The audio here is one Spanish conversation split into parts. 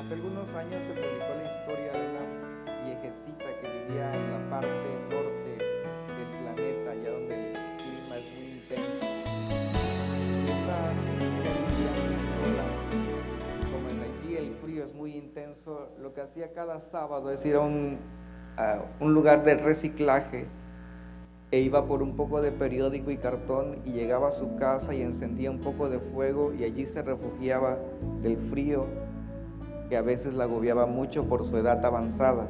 Hace algunos años se publicó la historia de una viejecita que vivía en la parte norte del planeta, allá donde el clima es muy intenso. Y esta señorita vivía muy sola. Y como aquí el frío es muy intenso, lo que hacía cada sábado es ir a un lugar de reciclaje e iba por un poco de periódico y cartón y llegaba a su casa y encendía un poco de fuego y allí se refugiaba del frío que a veces la agobiaba mucho por su edad avanzada.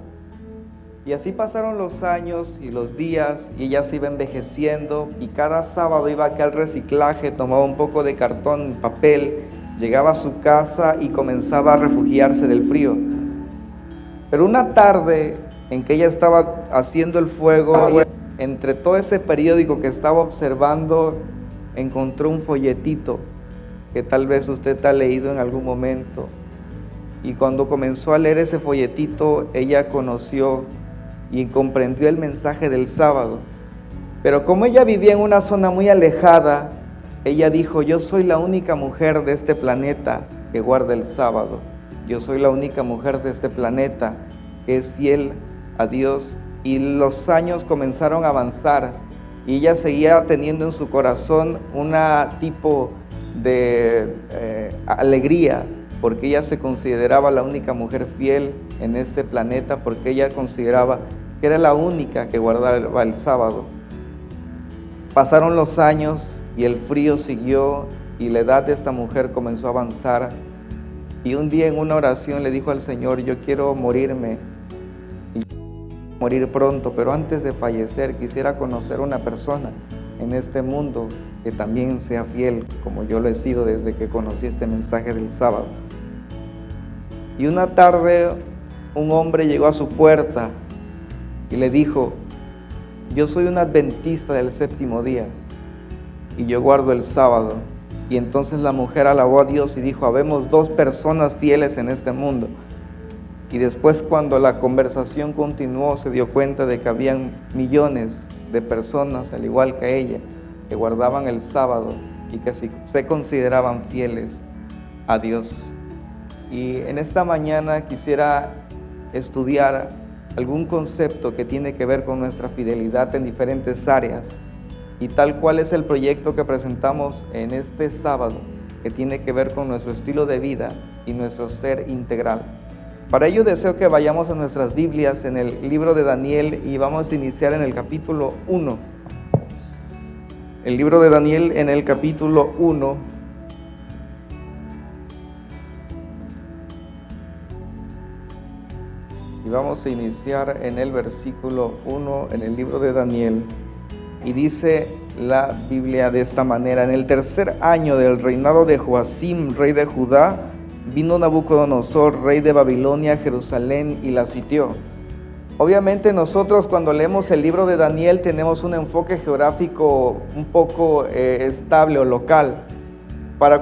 Y así pasaron los años y los días y ella se iba envejeciendo y cada sábado iba aquí al reciclaje, tomaba un poco de cartón, papel, llegaba a su casa y comenzaba a refugiarse del frío. Pero una tarde en que ella estaba haciendo el fuego, entre todo ese periódico que estaba observando, encontró un folletito que tal vez usted ha leído en algún momento. Y cuando comenzó a leer ese folletito, ella conoció y comprendió el mensaje del sábado. Pero como ella vivía en una zona muy alejada, ella dijo: yo soy la única mujer de este planeta que guarda el sábado. Yo soy la única mujer de este planeta que es fiel a Dios. Y los años comenzaron a avanzar y ella seguía teniendo en su corazón una tipo de alegría, porque ella se consideraba la única mujer fiel en este planeta, porque ella consideraba que era la única que guardaba el sábado. Pasaron los años y el frío siguió y la edad de esta mujer comenzó a avanzar. Y un día en una oración le dijo al Señor: yo quiero morirme y morir pronto, pero antes de fallecer quisiera conocer una persona en este mundo que también sea fiel como yo lo he sido desde que conocí este mensaje del sábado. Y una tarde un hombre llegó a su puerta y le dijo: yo soy un adventista del séptimo día y yo guardo el sábado. Y entonces la mujer alabó a Dios y dijo: habemos dos personas fieles en este mundo. Y después, cuando la conversación continuó, se dio cuenta de que habían millones de personas, al igual que ella, que guardaban el sábado y que se consideraban fieles a Dios. Y en esta mañana quisiera estudiar algún concepto que tiene que ver con nuestra fidelidad en diferentes áreas, y tal cual es el proyecto que presentamos en este sábado, que tiene que ver con nuestro estilo de vida y nuestro ser integral. Para ello deseo que vayamos a nuestras Biblias en el libro de Daniel y vamos a iniciar en el capítulo 1. El libro de Daniel en el capítulo 1. Y vamos a iniciar en el versículo 1 en el libro de Daniel. Y dice la Biblia de esta manera: en el tercer año del reinado de Joacim, rey de Judá, vino Nabucodonosor, rey de Babilonia, a Jerusalén y la sitió. Obviamente nosotros cuando leemos el libro de Daniel tenemos un enfoque geográfico un poco estable o local.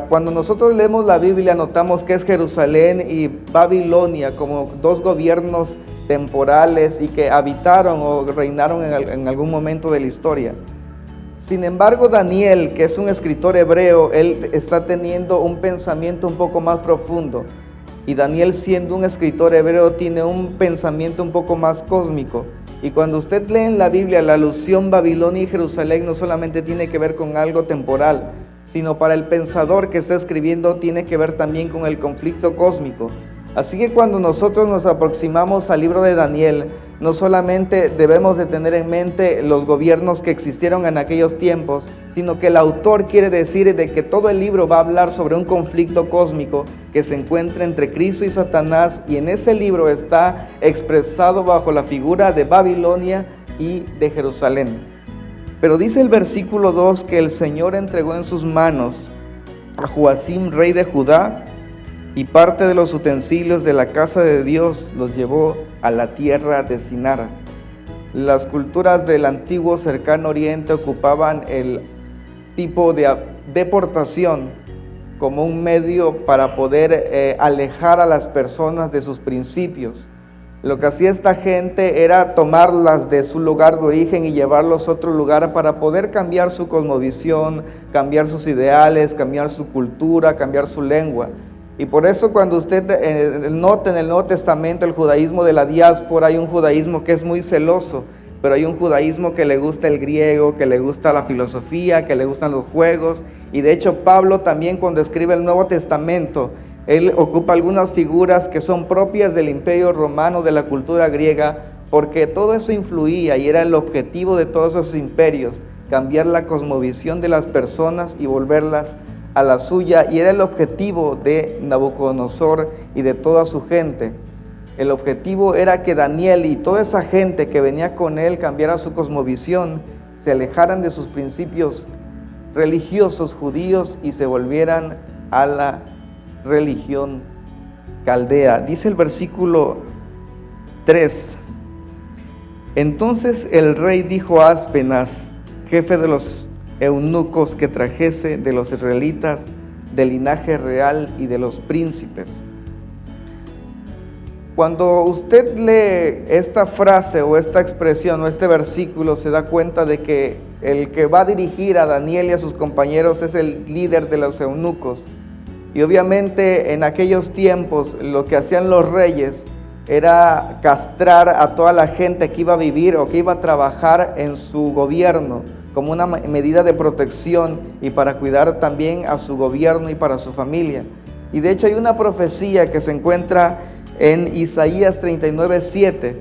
Cuando nosotros leemos la Biblia notamos que es Jerusalén y Babilonia como dos gobiernos temporales y que habitaron o reinaron en algún momento de la historia. Sin embargo, Daniel, que es un escritor hebreo, él está teniendo un pensamiento un poco más profundo. Y Daniel, siendo un escritor hebreo, tiene un pensamiento un poco más cósmico. Y cuando usted lee en la Biblia la alusión Babilonia y Jerusalén, no solamente tiene que ver con algo temporal, sino para el pensador que está escribiendo tiene que ver también con el conflicto cósmico. Así que cuando nosotros nos aproximamos al libro de Daniel, no solamente debemos de tener en mente los gobiernos que existieron en aquellos tiempos, sino que el autor quiere decir de que todo el libro va a hablar sobre un conflicto cósmico que se encuentra entre Cristo y Satanás, y en ese libro está expresado bajo la figura de Babilonia y de Jerusalén. Pero dice el versículo 2 que el Señor entregó en sus manos a Joacim, rey de Judá, y parte de los utensilios de la casa de Dios los llevó a la tierra de Sinar. Las culturas del antiguo cercano oriente ocupaban el tipo de deportación como un medio para poder alejar a las personas de sus principios. Lo que hacía esta gente era tomarlas de su lugar de origen y llevarlos a otro lugar para poder cambiar su cosmovisión, cambiar sus ideales, cambiar su cultura, cambiar su lengua. Y por eso cuando usted nota en el Nuevo Testamento el judaísmo de la diáspora, hay un judaísmo que es muy celoso, pero hay un judaísmo que le gusta el griego, que le gusta la filosofía, que le gustan los juegos. Y de hecho Pablo también cuando escribe el Nuevo Testamento, él ocupa algunas figuras que son propias del Imperio Romano, de la cultura griega, porque todo eso influía y era el objetivo de todos esos imperios, cambiar la cosmovisión de las personas y volverlas a la suya, y era el objetivo de Nabucodonosor y de toda su gente. El objetivo era que Daniel y toda esa gente que venía con él cambiara su cosmovisión, se alejaran de sus principios religiosos judíos y se volvieran a la religión caldea. Dice el versículo 3: Entonces el rey dijo a Aspenaz, jefe de los eunucos, que trajese de los israelitas del linaje real y de los príncipes. Cuando usted lee esta frase o esta expresión o este versículo, se da cuenta de que el que va a dirigir a Daniel y a sus compañeros es el líder de los eunucos. Y obviamente en aquellos tiempos lo que hacían los reyes era castrar a toda la gente que iba a vivir o que iba a trabajar en su gobierno, como una medida de protección y para cuidar también a su gobierno y para su familia. Y de hecho hay una profecía que se encuentra en Isaías 39:7,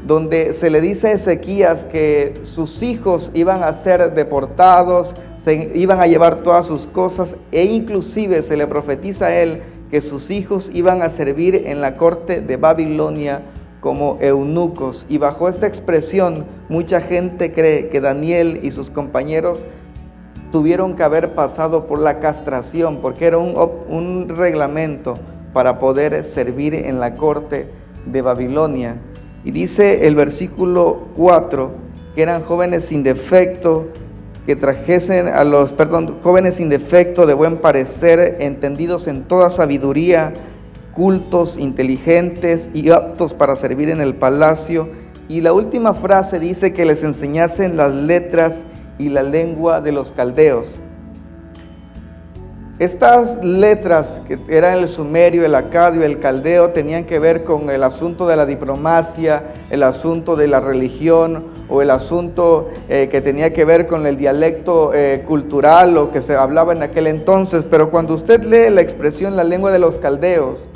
donde se le dice a Ezequías que sus hijos iban a ser deportados, se iban a llevar todas sus cosas, e inclusive se le profetiza a él que sus hijos iban a servir en la corte de Babilonia como eunucos. Y bajo esta expresión, mucha gente cree que Daniel y sus compañeros tuvieron que haber pasado por la castración, porque era un reglamento para poder servir en la corte de Babilonia. Y dice el versículo 4 que eran jóvenes sin defecto, que trajesen jóvenes sin defecto, de buen parecer, entendidos en toda sabiduría, cultos, inteligentes y aptos para servir en el palacio. Y la última frase dice que les enseñasen las letras y la lengua de los caldeos. Estas letras, que eran el sumerio, el acadio, el caldeo, tenían que ver con el asunto de la diplomacia, el asunto de la religión, o el asunto que tenía que ver con el dialecto cultural o que se hablaba en aquel entonces. Pero cuando usted lee la expresión la lengua de los caldeos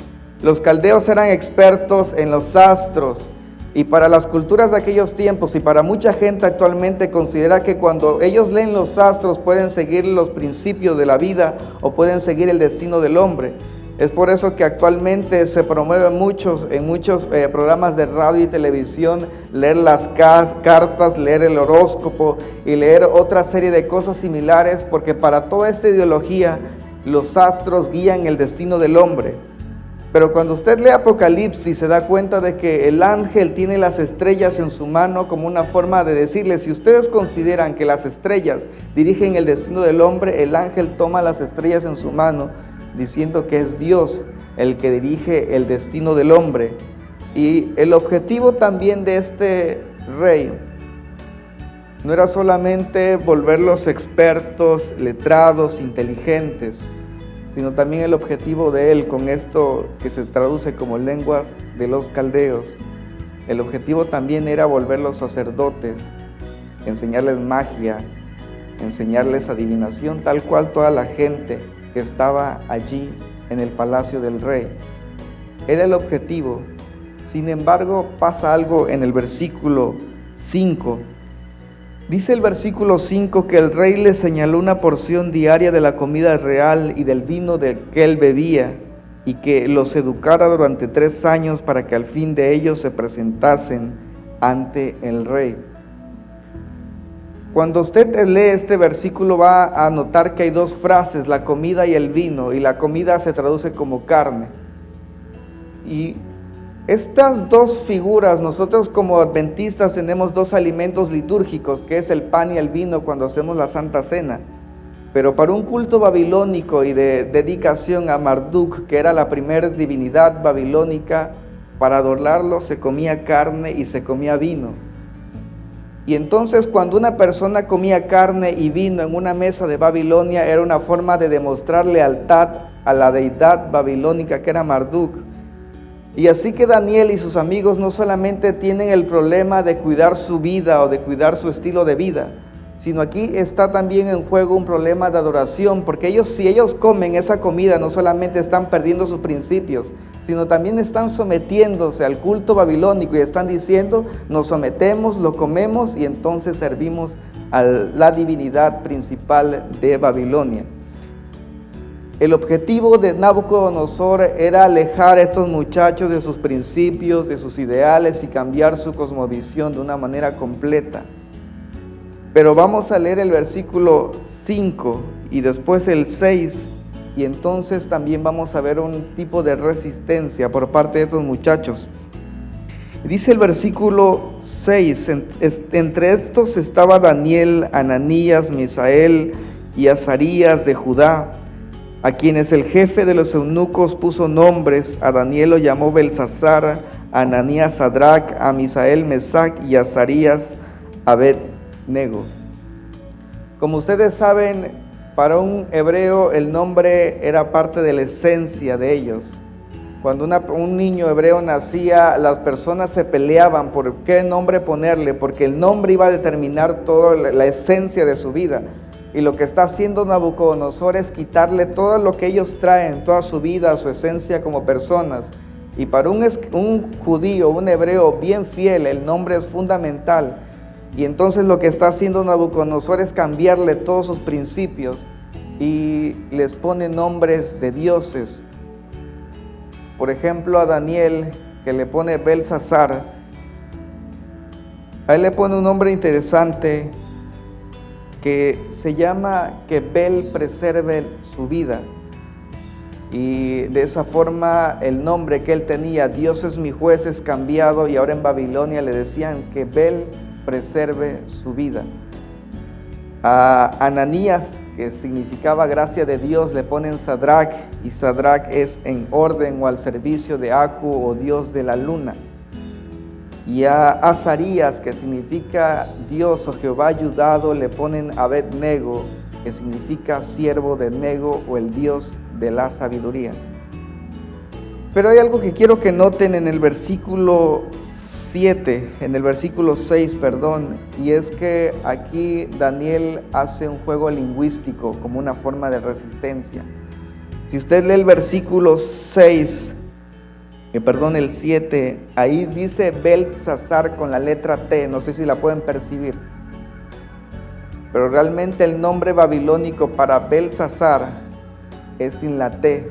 eran expertos en los astros, y para las culturas de aquellos tiempos y para mucha gente actualmente considera que cuando ellos leen los astros pueden seguir los principios de la vida o pueden seguir el destino del hombre. Es por eso que actualmente se promueve en muchos programas de radio y televisión leer las cartas, leer el horóscopo y leer otra serie de cosas similares, porque para toda esta ideología los astros guían el destino del hombre. Pero cuando usted lee Apocalipsis se da cuenta de que el ángel tiene las estrellas en su mano como una forma de decirle: si ustedes consideran que las estrellas dirigen el destino del hombre, el ángel toma las estrellas en su mano, diciendo que es Dios el que dirige el destino del hombre. Y el objetivo también de este rey no era solamente volverlos expertos, letrados, inteligentes, sino también el objetivo de él con esto que se traduce como lenguas de los caldeos. El objetivo también era volverlos sacerdotes, enseñarles magia, enseñarles adivinación, tal cual toda la gente que estaba allí en el palacio del rey. Era el objetivo. Sin embargo, pasa algo en el versículo 5. Dice el versículo 5 que el rey le señaló una porción diaria de la comida real y del vino del que él bebía, y que los educara durante 3 años para que al fin de ellos se presentasen ante el rey. Cuando usted lee este versículo va a notar que hay 2 frases, la comida y el vino, y la comida se traduce como carne. Y estas 2 figuras, nosotros como adventistas tenemos 2 alimentos litúrgicos, que es el pan y el vino cuando hacemos la Santa Cena. Pero para un culto babilónico y de dedicación a Marduk, que era la primera divinidad babilónica, para adorarlo se comía carne y se comía vino. Y entonces cuando una persona comía carne y vino en una mesa de Babilonia, era una forma de demostrar lealtad a la deidad babilónica que era Marduk. Y así que Daniel y sus amigos no solamente tienen el problema de cuidar su vida o de cuidar su estilo de vida, sino aquí está también en juego un problema de adoración, porque si ellos comen esa comida, no solamente están perdiendo sus principios, sino también están sometiéndose al culto babilónico y están diciendo, nos sometemos, lo comemos y entonces servimos a la divinidad principal de Babilonia. El objetivo de Nabucodonosor era alejar a estos muchachos de sus principios, de sus ideales y cambiar su cosmovisión de una manera completa. Pero vamos a leer el versículo 5 y después el 6 y entonces también vamos a ver un tipo de resistencia por parte de estos muchachos. Dice el versículo 6, entre estos estaba Daniel, Ananías, Misael y Azarías de Judá, a quienes el jefe de los eunucos puso nombres. A Daniel lo llamó Belsasar, a Ananías Sadrac, a Misael Mesac y a Azarías Abed-nego. Como ustedes saben, para un hebreo el nombre era parte de la esencia de ellos. Cuando un niño hebreo nacía, las personas se peleaban por qué nombre ponerle, porque el nombre iba a determinar toda la esencia de su vida. Y lo que está haciendo Nabucodonosor es quitarle todo lo que ellos traen, toda su vida, su esencia como personas. Y para un judío, un hebreo bien fiel, el nombre es fundamental. Y entonces lo que está haciendo Nabucodonosor es cambiarle todos sus principios y les pone nombres de dioses. Por ejemplo, a Daniel, que le pone Belsasar, a él le pone un nombre interesante que se llama que Bel preserve su vida. Y de esa forma el nombre que él tenía, Dios es mi juez, es cambiado, y ahora en Babilonia le decían que Bel preserve su vida. A Ananías, que significaba gracia de Dios, le ponen Sadrac, y Sadrac es en orden o al servicio de Aku o Dios de la luna. Y a Azarías, que significa Dios o Jehová ayudado, le ponen Abed-nego, que significa siervo de Nego o el Dios de la sabiduría. Pero hay algo que quiero que noten en el versículo 6, y es que aquí Daniel hace un juego lingüístico como una forma de resistencia. Si usted lee el versículo el 7, ahí dice Belsasar con la letra T, no sé si la pueden percibir, pero realmente el nombre babilónico para Belsasar es sin la T.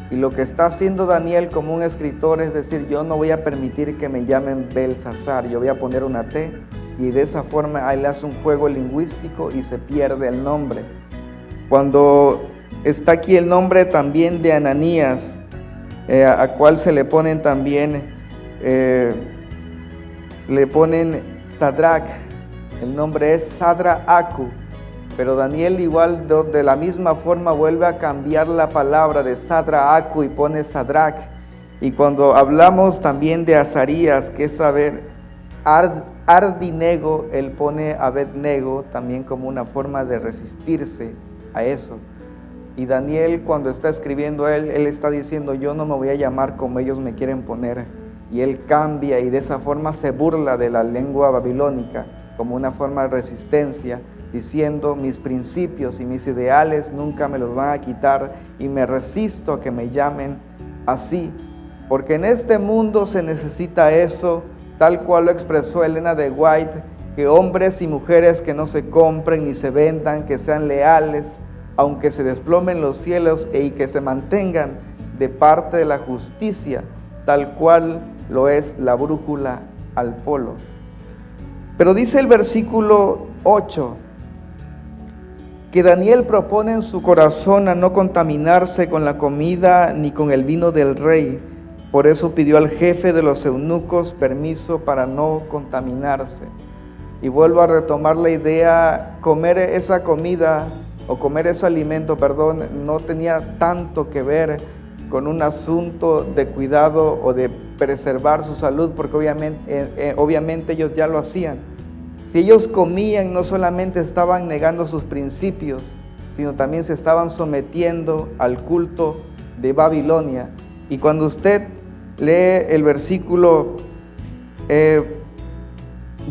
Y lo que está haciendo Daniel como un escritor es decir, yo no voy a permitir que me llamen Belsasar, yo voy a poner una T, y de esa forma ahí le hace un juego lingüístico y se pierde el nombre. Cuando está aquí el nombre también de Ananías, a cual se le ponen también, le ponen Sadrac, el nombre es Sadra-Aku, pero Daniel igual de la misma forma vuelve a cambiar la palabra de Sadra-Aku y pone Sadrac. Y cuando hablamos también de Azarías, que es Ardinego, él pone Abed-nego también como una forma de resistirse a eso. Y Daniel, cuando está escribiendo él está diciendo, yo no me voy a llamar como ellos me quieren poner. Y él cambia y de esa forma se burla de la lengua babilónica como una forma de resistencia, diciendo, mis principios y mis ideales nunca me los van a quitar y me resisto a que me llamen así. Porque en este mundo se necesita eso, tal cual lo expresó Elena de White, que hombres y mujeres que no se compren ni se vendan, que sean leales, aunque se desplomen los cielos, y que se mantengan de parte de la justicia, tal cual lo es la brújula al polo. Pero dice el versículo 8, que Daniel propone en su corazón a no contaminarse con la comida ni con el vino del rey. Por eso pidió al jefe de los eunucos permiso para no contaminarse. Y vuelvo a retomar la idea, comer esa comida o comer ese alimento, no tenía tanto que ver con un asunto de cuidado o de preservar su salud, porque obviamente ellos ya lo hacían. Si ellos comían, no solamente estaban negando sus principios, sino también se estaban sometiendo al culto de Babilonia. Y cuando usted lee el versículo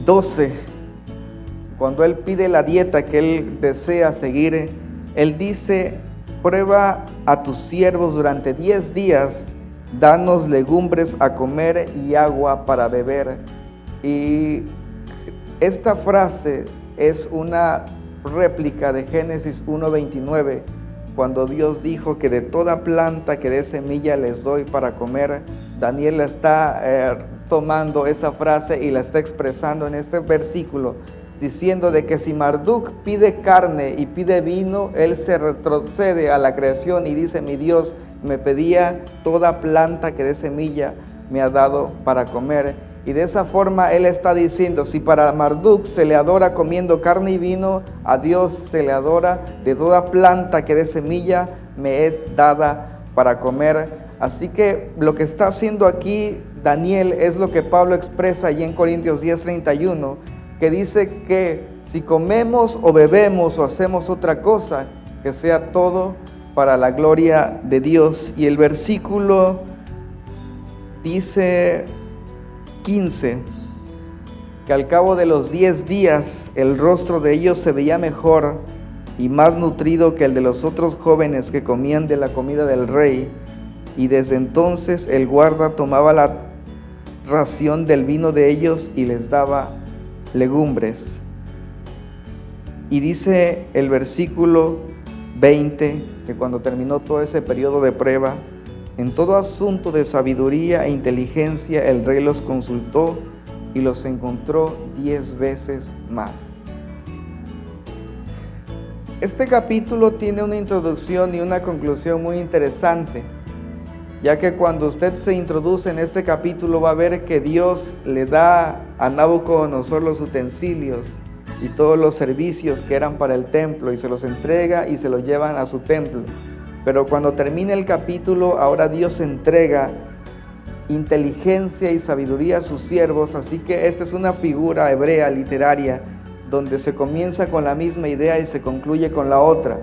12, cuando él pide la dieta que él desea seguir, él dice: prueba a tus siervos durante 10 días, danos legumbres a comer y agua para beber. Y esta frase es una réplica de Génesis 1:29, cuando Dios dijo que de toda planta que dé semilla les doy para comer. Daniel está tomando esa frase y la está expresando en este versículo, diciendo de que si Marduk pide carne y pide vino, él se retrocede a la creación y dice: mi Dios me pedía toda planta que dé semilla, me ha dado para comer. Y de esa forma él está diciendo: si para Marduk se le adora comiendo carne y vino, a Dios se le adora de toda planta que dé semilla, me es dada para comer. Así que lo que está haciendo aquí Daniel es lo que Pablo expresa allí en Corintios 10:31, que dice que si comemos o bebemos o hacemos otra cosa, que sea todo para la gloria de Dios. Y el versículo dice 15, que al cabo de los 10 días el rostro de ellos se veía mejor y más nutrido que el de los otros jóvenes que comían de la comida del rey. Y desde entonces el guarda tomaba la ración del vino de ellos y les daba legumbres. Y dice el versículo 20, que cuando terminó todo ese periodo de prueba, en todo asunto de sabiduría e inteligencia el rey los consultó y los encontró 10 veces más. Este capítulo tiene una introducción y una conclusión muy interesante, ya que cuando usted se introduce en este capítulo va a ver que Dios le da a Nabucodonosor los utensilios y todos los servicios que eran para el templo, y se los entrega y se los llevan a su templo. Pero cuando termina el capítulo, ahora Dios entrega inteligencia y sabiduría a sus siervos. Así que esta es una figura hebrea literaria donde se comienza con la misma idea y se concluye con la otra.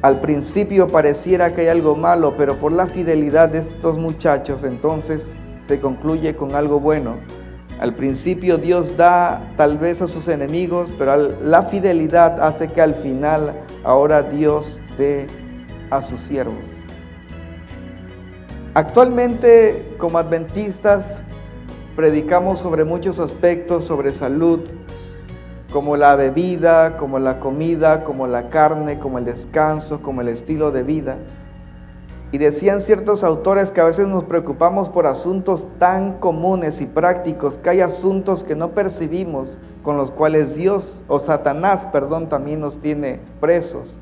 Al principio pareciera que hay algo malo, pero por la fidelidad de estos muchachos, entonces se concluye con algo bueno. Al principio Dios da tal vez a sus enemigos, pero la fidelidad hace que al final ahora Dios dé a sus siervos. Actualmente, como adventistas, predicamos sobre muchos aspectos, sobre salud, como la bebida, como la comida, como la carne, como el descanso, como el estilo de vida. Y decían ciertos autores que a veces nos preocupamos por asuntos tan comunes y prácticos, que hay asuntos que no percibimos, con los cuales Satanás también nos tiene presos.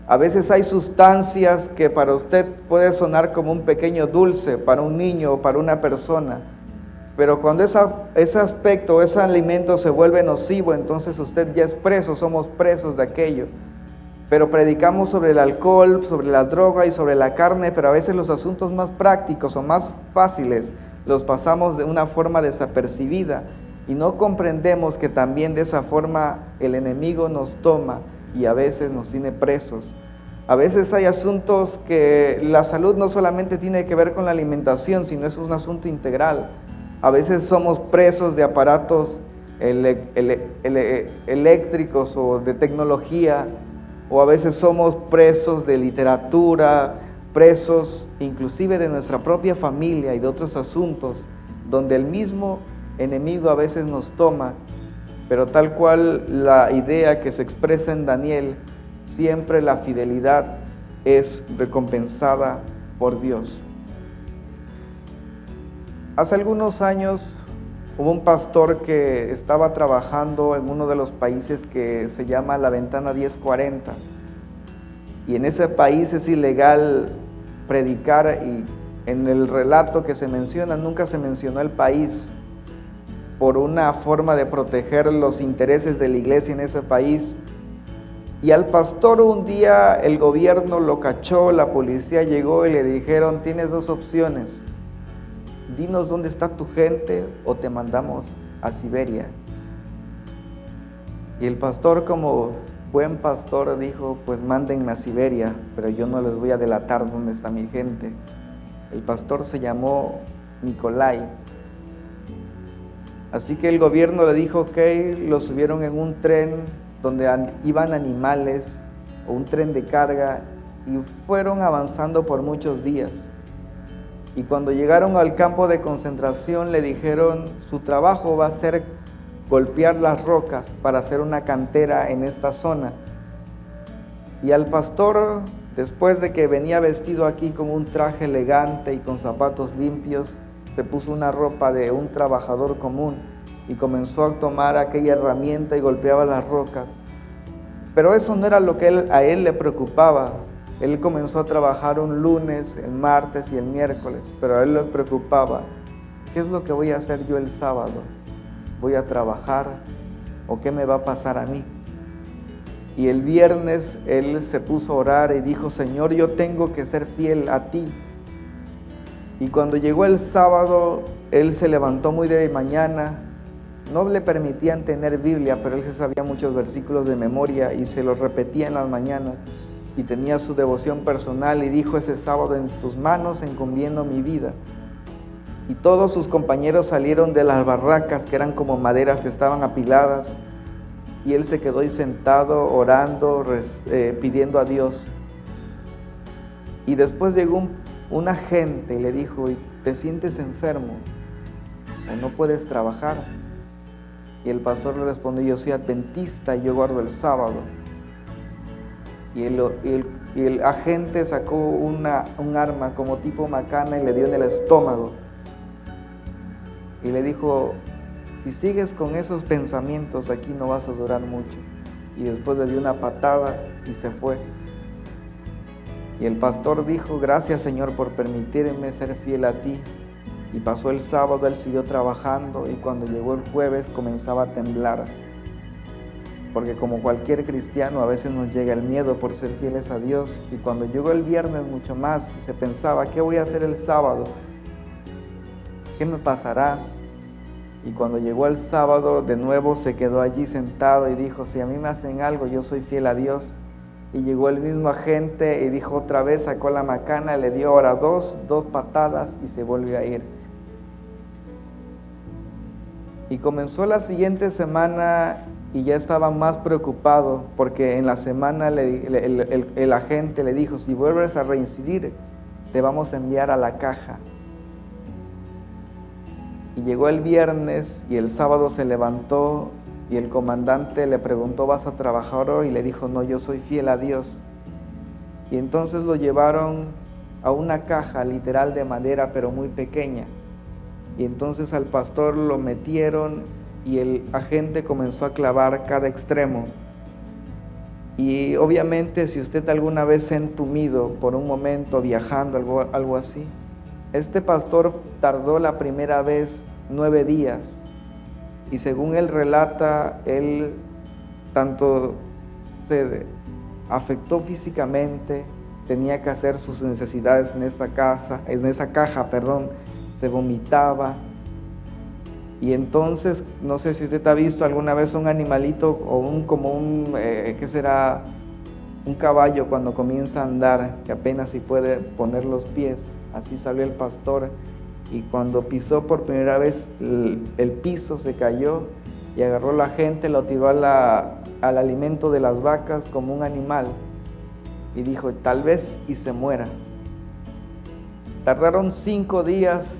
A veces hay sustancias que para usted puede sonar como un pequeño dulce, para un niño o para una persona, pero cuando ese aspecto, ese alimento se vuelve nocivo, entonces usted ya es preso, somos presos de aquello. Pero predicamos sobre el alcohol, sobre la droga y sobre la carne, pero a veces los asuntos más prácticos o más fáciles los pasamos de una forma desapercibida y no comprendemos que también de esa forma el enemigo nos toma y a veces nos tiene presos. A veces hay asuntos que la salud no solamente tiene que ver con la alimentación, sino es un asunto integral. A veces somos presos de aparatos eléctricos o de tecnología, o a veces somos presos de literatura, presos inclusive de nuestra propia familia y de otros asuntos, donde el mismo enemigo a veces nos toma, pero tal cual la idea que se expresa en Daniel, siempre la fidelidad es recompensada por Dios. Hace algunos años hubo un pastor que estaba trabajando en uno de los países que se llama la Ventana 1040, y en ese país es ilegal predicar, y en el relato que se menciona nunca se mencionó el país por una forma de proteger los intereses de la iglesia en ese país. Y al pastor un día el gobierno lo cachó, la policía llegó y le dijeron: tienes dos opciones, dinos dónde está tu gente o te mandamos a Siberia. Y el pastor, como buen pastor dijo, pues mándenme a Siberia, pero yo no les voy a delatar dónde está mi gente. El pastor se llamó Nikolai. Así que el gobierno le dijo, ok, lo subieron en un tren donde iban animales o un tren de carga y fueron avanzando por muchos días. Y cuando llegaron al campo de concentración le dijeron, su trabajo va a ser golpear las rocas para hacer una cantera en esta zona. Y al pastor, después de que venía vestido aquí con un traje elegante y con zapatos limpios, se puso una ropa de un trabajador común y comenzó a tomar aquella herramienta y golpeaba las rocas. Pero eso no era lo que a él le preocupaba. Él comenzó a trabajar un lunes, el martes y el miércoles, pero a él le preocupaba, ¿qué es lo que voy a hacer yo el sábado? ¿Voy a trabajar o qué me va a pasar a mí? Y el viernes él se puso a orar y dijo, Señor, yo tengo que ser fiel a ti. Y cuando llegó el sábado, él se levantó muy de mañana. No le permitían tener Biblia, pero él se sabía muchos versículos de memoria y se los repetía en las mañanas. Y tenía su devoción personal y dijo, ese sábado en tus manos encomiendo mi vida. Y todos sus compañeros salieron de las barracas, que eran como maderas que estaban apiladas. Y él se quedó ahí sentado, orando, pidiendo a Dios. Y después llegó un agente y le dijo, ¿te sientes enfermo o no puedes trabajar? Y el pastor le respondió, yo soy adventista y yo guardo el sábado. Y el agente sacó un arma como tipo macana y le dio en el estómago. Y le dijo, si sigues con esos pensamientos aquí no vas a durar mucho. Y después le dio una patada y se fue. Y el pastor dijo, gracias Señor por permitirme ser fiel a ti. Y pasó el sábado, él siguió trabajando y cuando llegó el jueves comenzaba a temblar. Porque como cualquier cristiano a veces nos llega el miedo por ser fieles a Dios. Y cuando llegó el viernes mucho más, se pensaba, ¿qué voy a hacer el sábado? ¿Qué me pasará? Y cuando llegó el sábado, de nuevo se quedó allí sentado y dijo, si a mí me hacen algo, yo soy fiel a Dios. Y llegó el mismo agente y dijo otra vez, sacó la macana, le dio ahora dos patadas y se volvió a ir. Y comenzó la siguiente semana y ya estaba más preocupado porque en la semana el agente le dijo, si vuelves a reincidir, te vamos a enviar a la caja. Y llegó el viernes y el sábado se levantó y el comandante le preguntó, ¿vas a trabajar hoy? Y le dijo, no, yo soy fiel a Dios. Y entonces lo llevaron a una caja literal de madera, pero muy pequeña. Y entonces al pastor lo metieron y el agente comenzó a clavar cada extremo. Y obviamente si usted alguna vez se ha entumido por un momento viajando, algo así, este pastor tardó la primera vez 9 días y según él relata, él tanto se afectó físicamente, tenía que hacer sus necesidades en esa caja, se vomitaba. Y entonces, no sé si usted ha visto alguna vez un animalito o ¿qué será? Un caballo cuando comienza a andar, que apenas si puede poner los pies. Así salió el pastor y cuando pisó por primera vez el piso se cayó y agarró la gente, lo tiró al alimento de las vacas como un animal y dijo, tal vez y se muera. Tardaron 5 días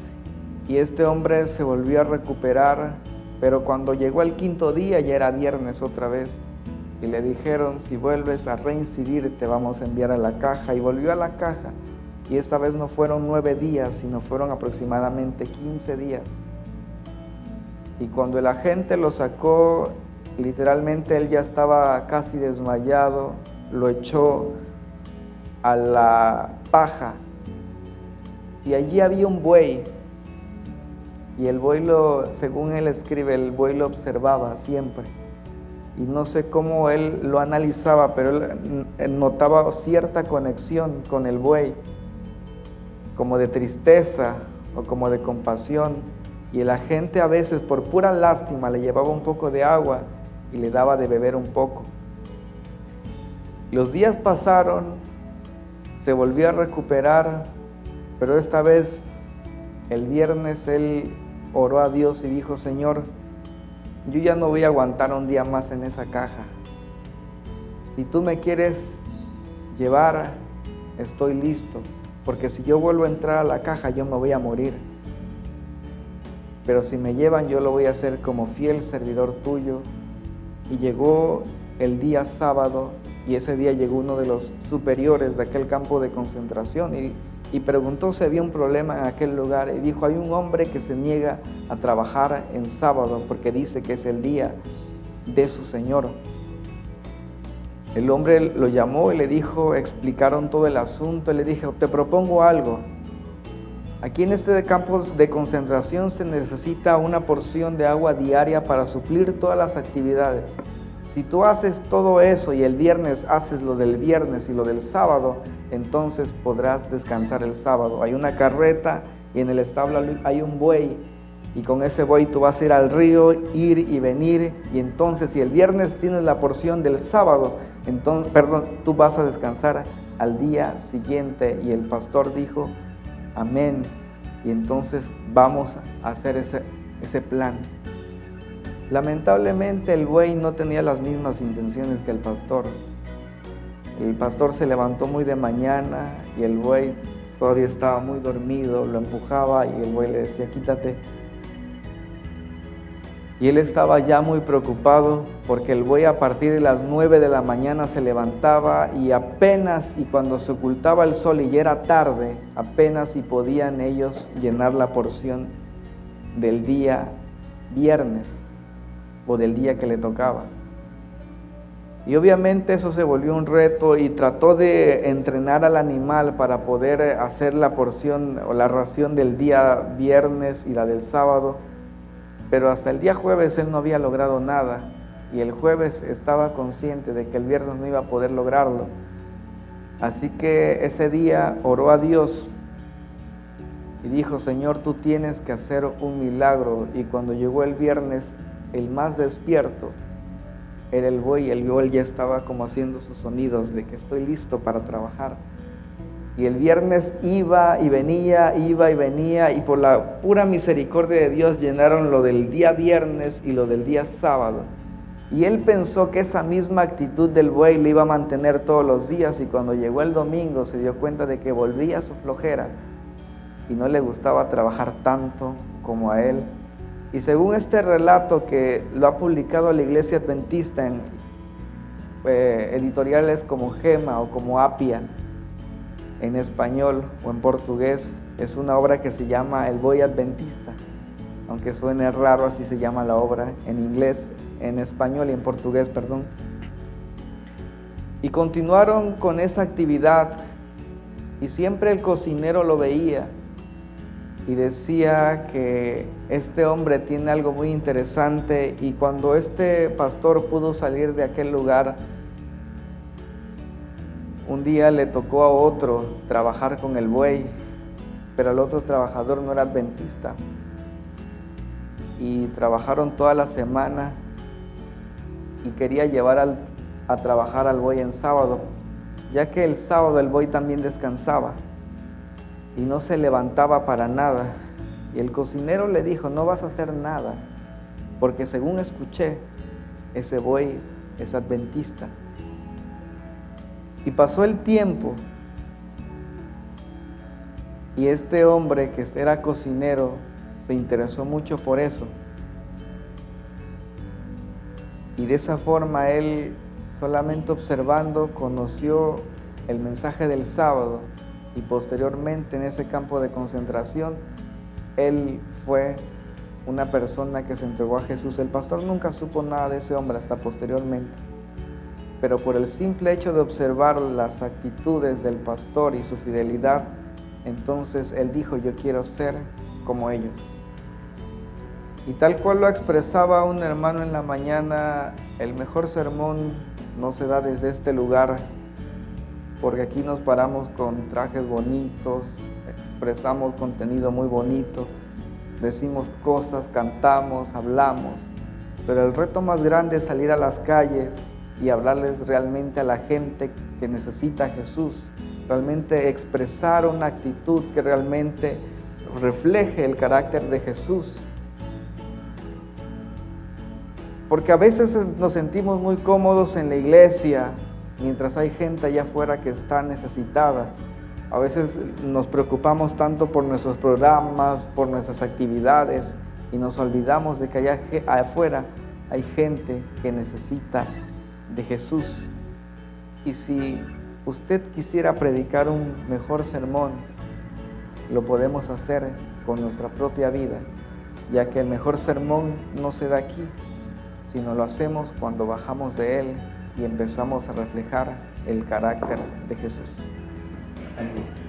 y este hombre se volvió a recuperar, pero cuando llegó el 5.º día ya era viernes otra vez y le dijeron, si vuelves a reincidir te vamos a enviar a la caja, y volvió a la caja. Y esta vez no fueron 9 días, sino fueron aproximadamente 15 días. Y cuando el agente lo sacó, literalmente él ya estaba casi desmayado, lo echó a la paja. Y allí había un buey. Y el buey según él escribe, el buey lo observaba siempre. Y no sé cómo él lo analizaba, pero él notaba cierta conexión con el buey, como de tristeza o como de compasión, y el agente a veces por pura lástima le llevaba un poco de agua y le daba de beber un poco. Los días pasaron, se volvió a recuperar, pero esta vez el viernes él oró a Dios y dijo: Señor, yo ya no voy a aguantar un día más en esa caja. Si tú me quieres llevar, estoy listo, porque si yo vuelvo a entrar a la caja, yo me voy a morir. Pero si me llevan, yo lo voy a hacer como fiel servidor tuyo. Y llegó el día sábado, y ese día llegó uno de los superiores de aquel campo de concentración y preguntó si había un problema en aquel lugar, y dijo: hay un hombre que se niega a trabajar en sábado porque dice que es el día de su Señor. El hombre lo llamó y le dijo, explicaron todo el asunto, y le dijo: te propongo algo. Aquí en este campo de concentración se necesita una porción de agua diaria para suplir todas las actividades. Si tú haces todo eso y el viernes haces lo del viernes y lo del sábado, entonces podrás descansar el sábado. Hay una carreta y en el establo hay un buey, y con ese buey tú vas a ir al río, ir y venir, y entonces si el viernes tienes la porción del sábado, entonces, tú vas a descansar al día siguiente. Y el pastor dijo: amén. Y entonces vamos a hacer ese plan. Lamentablemente el buey no tenía las mismas intenciones que el pastor. El pastor se levantó muy de mañana y el buey todavía estaba muy dormido, lo empujaba y el buey le decía: quítate. Y él estaba ya muy preocupado porque el buey a partir de las 9 de la mañana se levantaba y cuando se ocultaba el sol y ya era tarde, apenas si podían ellos llenar la porción del día viernes o del día que le tocaba. Y obviamente eso se volvió un reto y trató de entrenar al animal para poder hacer la porción o la ración del día viernes y la del sábado. Pero hasta el día jueves él no había logrado nada, y el jueves estaba consciente de que el viernes no iba a poder lograrlo. Así que ese día oró a Dios y dijo: Señor, tú tienes que hacer un milagro. Y cuando llegó el viernes, el más despierto era el buey. El buey ya estaba como haciendo sus sonidos de que estoy listo para trabajar. Y el viernes iba y venía, y por la pura misericordia de Dios llenaron lo del día viernes y lo del día sábado. Y él pensó que esa misma actitud del buey le iba a mantener todos los días, y cuando llegó el domingo se dio cuenta de que volvía a su flojera y no le gustaba trabajar tanto como a él. Y según este relato que lo ha publicado la Iglesia Adventista en editoriales como Gema o como Apia, en español o en portugués, es una obra que se llama El Buey Adventista, aunque suene raro, así se llama la obra en inglés, en español y en portugués, perdón. Y continuaron con esa actividad, y siempre el cocinero lo veía y decía que este hombre tiene algo muy interesante. Y cuando este pastor pudo salir de aquel lugar, un día le tocó a otro trabajar con el buey, pero el otro trabajador no era adventista. Y trabajaron toda la semana y quería llevar a trabajar al buey en sábado, ya que el sábado el buey también descansaba y no se levantaba para nada. Y el cocinero le dijo: no vas a hacer nada, porque según escuché, ese buey es adventista. Y pasó el tiempo, y este hombre que era cocinero se interesó mucho por eso. Y de esa forma él, solamente observando, conoció el mensaje del sábado, y posteriormente en ese campo de concentración él fue una persona que se entregó a Jesús. El pastor nunca supo nada de ese hombre hasta posteriormente, pero por el simple hecho de observar las actitudes del pastor y su fidelidad, entonces él dijo: yo quiero ser como ellos. Y tal cual lo expresaba un hermano en la mañana, el mejor sermón no se da desde este lugar, porque aquí nos paramos con trajes bonitos, expresamos contenido muy bonito, decimos cosas, cantamos, hablamos, pero el reto más grande es salir a las calles y hablarles realmente a la gente que necesita a Jesús, realmente expresar una actitud que realmente refleje el carácter de Jesús. Porque a veces nos sentimos muy cómodos en la iglesia, mientras hay gente allá afuera que está necesitada. A veces nos preocupamos tanto por nuestros programas, por nuestras actividades, y nos olvidamos de que allá afuera hay gente que necesita de Jesús. Y si usted quisiera predicar un mejor sermón, lo podemos hacer con nuestra propia vida, ya que el mejor sermón no se da aquí, sino lo hacemos cuando bajamos de él y empezamos a reflejar el carácter de Jesús. Amén.